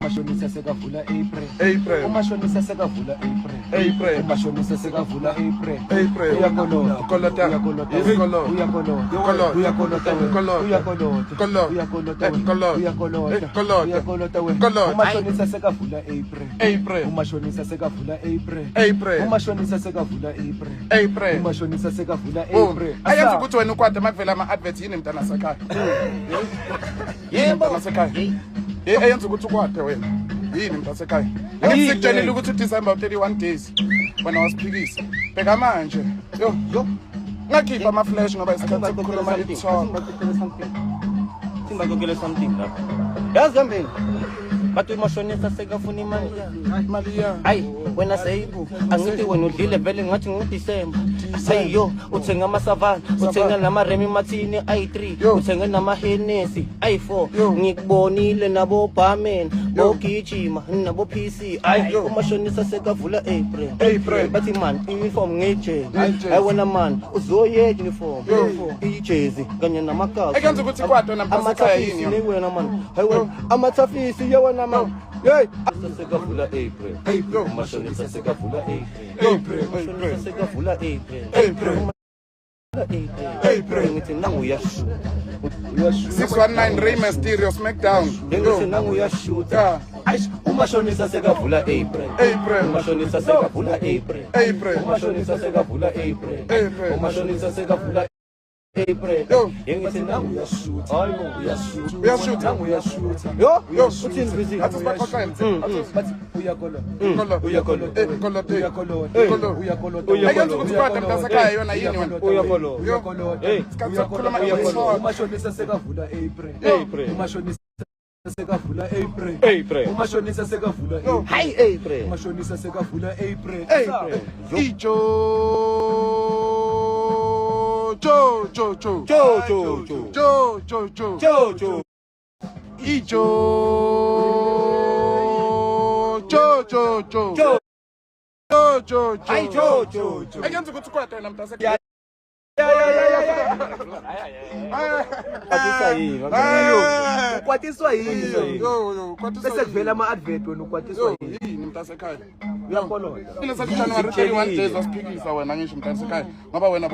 Umashonisa sekavula April. Umashonisa sekavula April. Umashonisa sekavula April. Uyakolota. Umashonisa sekavula April. Umashonisa sekavula April. Umashonisa sekavula April. Umashonisa sekavula April. Ayenza ukuthi wena ukwade makuvela ama-advert yini mntana sekhaya? Yebo sekhaya. Ayenza ukuthi ukwade wena. Yini mntasekhaya? Angikutshelile ukuthi uDecember 31 days wena wasiphikisa. Bheka manje. Yo. Ngakhipha ama-flash ngoba isikhathi sokukhuluma i-talk. Simbakokele something lapha. Yazi hambeni. Bathi umashonisa sekafuna imali ya. Hayi wena seyibu angithi wena udlile vele ngathi ngoDecember. Seyo uthenga amasavana, uthenga namaremi mathini i3, uthenga namahenesi i4. Ngikubonile nabo Barman, bogijima nabo PC. Hayi umashonisa sekavula April. Bathi man uniform ngeje. Hayi wena man uzoye uniform. Ijezi kanye namakhazi. Ayenza ukuthi kwade namsekhaya yini wena man. Hayi wena amathafisi yewena man. Hey, sekavula April. Umashonisa sekavula April. Umashonisa sekavula April. Ngithi nangu uyashuta. 619 Rey Mysterio SmackDown. Ngithi nangu uyashuta. Umashonisa sekavula April. Umashonisa sekavula April. Umashonisa sekavula April. Umashonisa sekavula April. Ngithi nangu uyashuta. Hayibo uyashuta. Nangu uyashuta. Yo uthini busy? Athi sibaxoxa Bathi uyakolota. Ayenza ukuthi kwade mntasekhaya yona yini wena? Uyakolota. Isikhathi sokukhuluma i-talk. Umashonisa sekavula April. Umashonisa sekavula April. Umashonisa sekavula April. Hayi April. Umashonisa sekavula April. Ayenza ukuthi kwade wena mntasekhaya. Ukwatiswa yini? Bese kuvela ama-advert wena ukwatiswa yini? Yini mntasekhaya? Uyakolota. Ile sathi January 31 days wasiphikisa wena ngisho mntasekhaya ngoba wena